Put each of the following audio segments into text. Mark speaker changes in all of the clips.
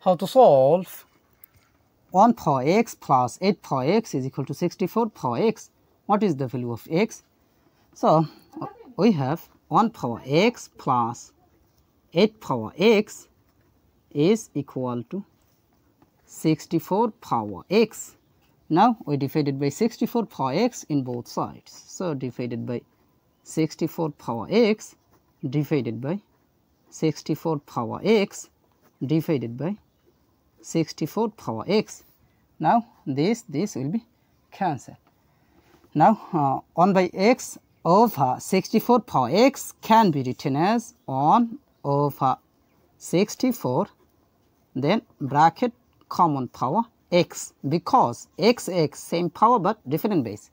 Speaker 1: how to solve 1 power x plus 8 power x is equal to 64 power x. What is the value of x? So we have 1 power x plus 8 power x is equal to 64 power x. Now we divided by 64 power x in both sides. So divided by 64 power x divided by 64 power x divided by 64 power x. Now this will be cancelled. Now 1 by x over 64 power x can be written as 1 over 64 then bracket common power x, because x same power but different base.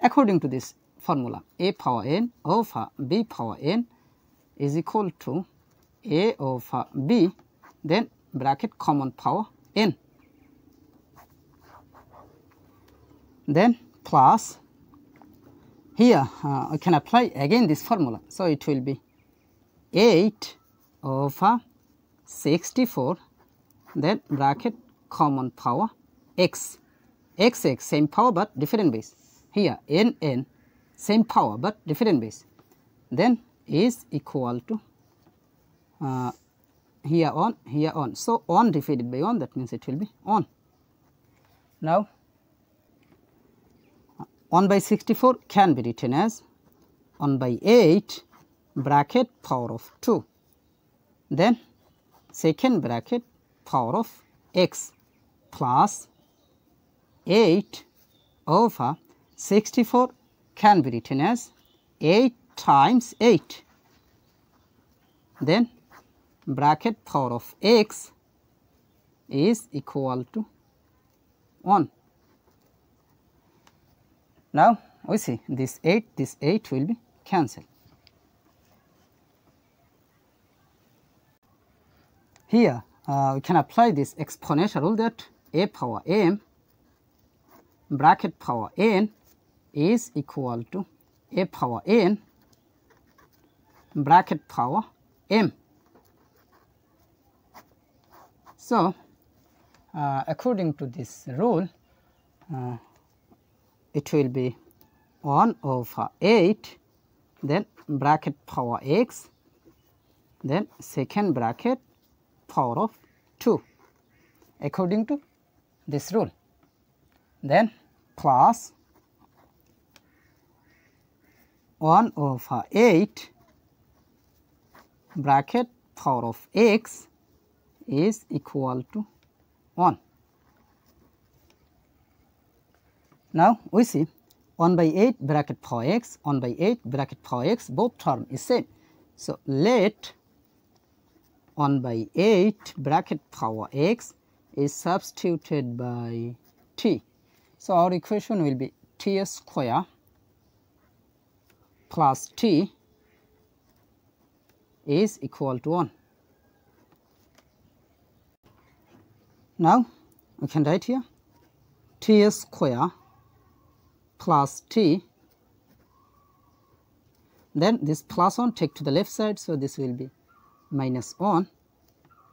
Speaker 1: According to this formula, a power n over b power n is equal to a over b then bracket common power n, then plus here I can apply again this formula. So it will be 8 over 64 then bracket common power x, same power but different base. Here n same power but different base, then is equal to here on. So 1 divided by 1, that means it will be 1. Now 1 by 64 can be written as 1 by 8 bracket power of 2 then second bracket power of x plus 8 over 64 can be written as 8 times 8 then bracket power of x is equal to 1. Now we see this 8 will be cancelled. Here we can apply this exponential rule that a power m bracket power n is equal to a power n bracket power m. So according to this rule it will be 1 over 8 then bracket power x then second bracket power of 2 according to this rule, then plus 1 over 8 bracket power of x is equal to 1. Now we see 1 by 8 bracket power x, 1 by 8 bracket power x, both term is same. So let 1 by 8 bracket power x is substituted by t. So our equation will be t square plus t is equal to 1. Now we can write here t square plus t, then this plus 1 take to the left side, so this will be minus 1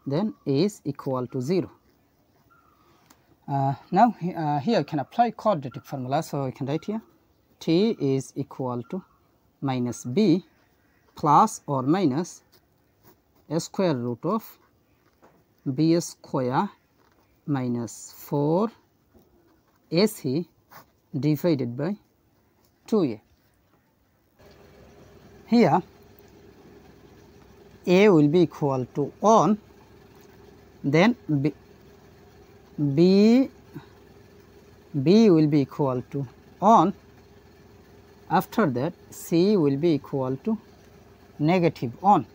Speaker 1: then is equal to 0. Now here we can apply quadratic formula, so we can write here t is equal to minus b plus or minus a square root of b square minus 4 ac divided by 2a. Here a will be equal to 1 then b will be equal to 1, after that c will be equal to negative 1.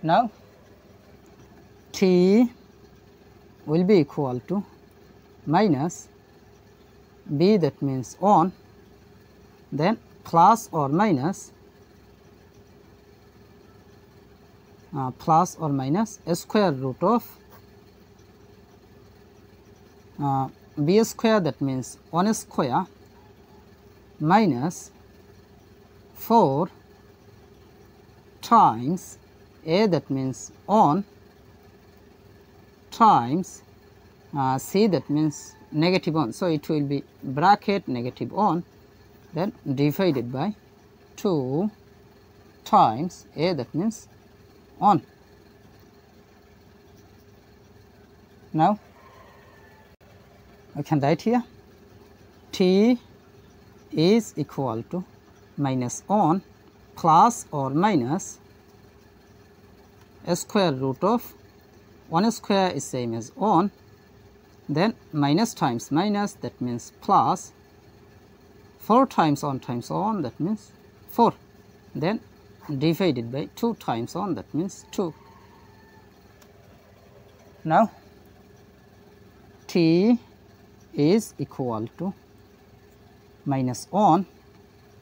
Speaker 1: Now t will be equal to minus b, that means 1, then plus or minus a square root of b square, that means 1 square minus 4 times a, that means 1, times c, that means negative 1. So, it will be bracket negative 1, then divided by 2 times a, that means 1. Now, I can write here t is equal to minus 1 plus or minus a square root of 1 square is same as 1, then minus times minus, that means plus, 4 times 1 times 1, that means 4, then divided by 2 times 1, that means 2. Now, t is equal to minus 1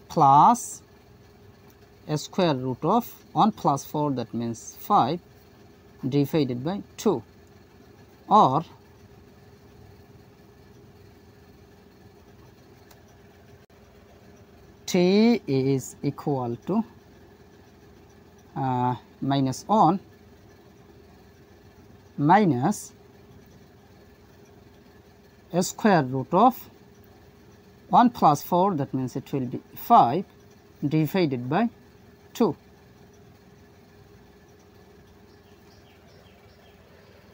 Speaker 1: plus a square root of 1 plus 4, that means 5, divided by 2, or t is equal to minus 1 minus a square root of 1 plus 4, that means it will be 5, divided by 2.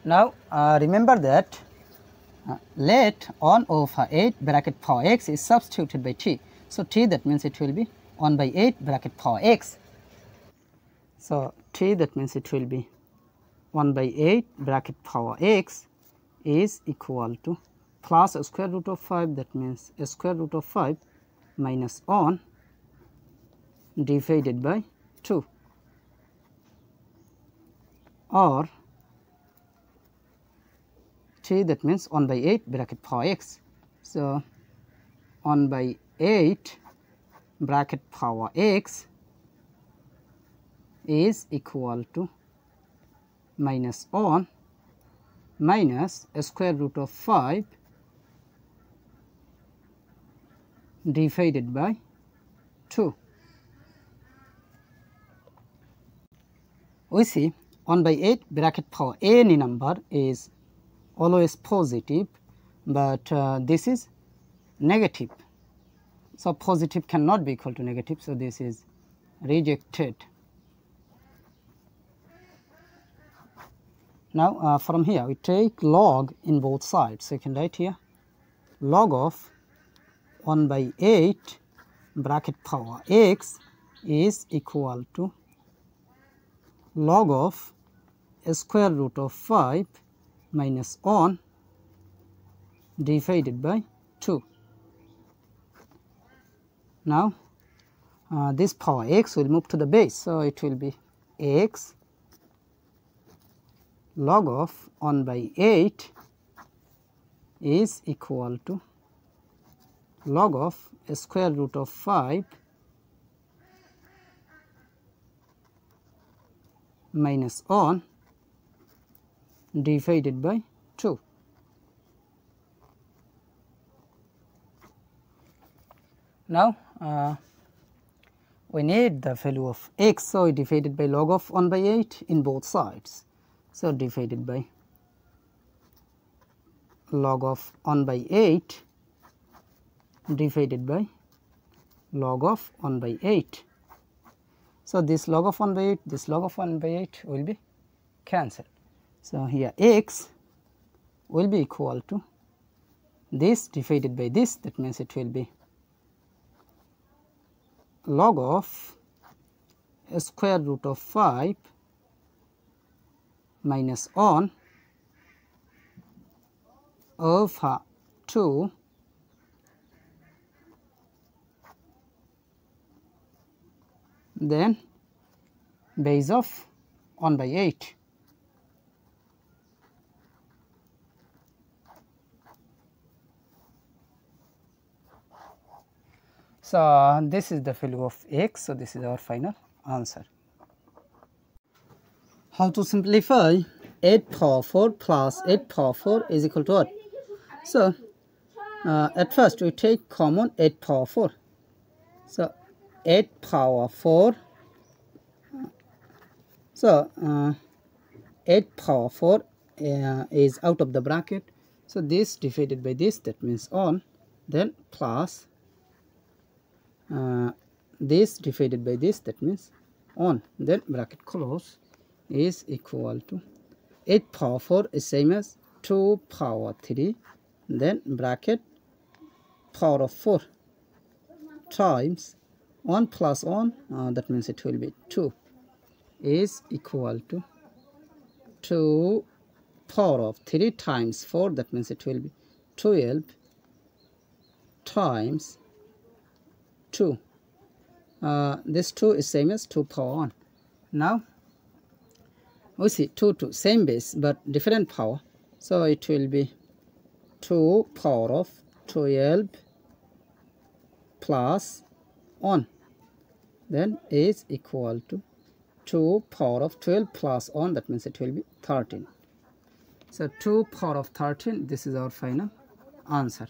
Speaker 1: Now, remember that let 1 over 8 bracket power x is substituted by t. So, t, that means it will be 1 by 8 bracket power x. So, t, that means it will be 1 by 8 bracket power x is equal to plus a square root of 5, that means a square root of 5 minus 1 divided by 2, or t, that means 1 by 8 bracket power x. So, 1 by 8 bracket power x is equal to minus 1 minus a square root of 5 divided by 2. We see 1 by 8 bracket power any number is always positive, but this is negative. So, positive cannot be equal to negative. So, this is rejected. Now, from here we take log in both sides. So, you can write here log of 1 by 8 bracket power x is equal to log of a square root of 5 minus 1 divided by 2. Now, this power x will move to the base. So, it will be x log of 1 by 8 is equal to log of a square root of 5 minus 1 divided by 2. Now, we need the value of x. So, we divided by log of 1 by 8 in both sides. So, divided by log of 1 by 8 divided by log of 1 by 8. So, this log of 1 by 8, this log of 1 by 8 will be cancelled. So, here x will be equal to this divided by this, that means it will be log of a square root of 5 minus 1 over 2 then base of 1 by 8. So, this is the value of x. So, this is our final answer. How to simplify 8 power 4 plus 8 power 4 is equal to what? So, at first we take common 8 power 4. So, 8 power 4. So, 8 power 4 is out of the bracket, so this divided by this, that means on, then plus this divided by this, that means on, then bracket close, is equal to 8 power 4 is same as 2 power 3, then bracket power of 4 times 1 plus 1, that means it will be 2, is equal to 2 power of 3 times 4, that means it will be 12 times 2. This 2 is same as 2 power 1. Now we see 2 same base but different power, so it will be 2 power of 12 plus 1, then is equal to 2 power of 12 plus 1, that means it will be 13. So 2 power of 13, this is our final answer.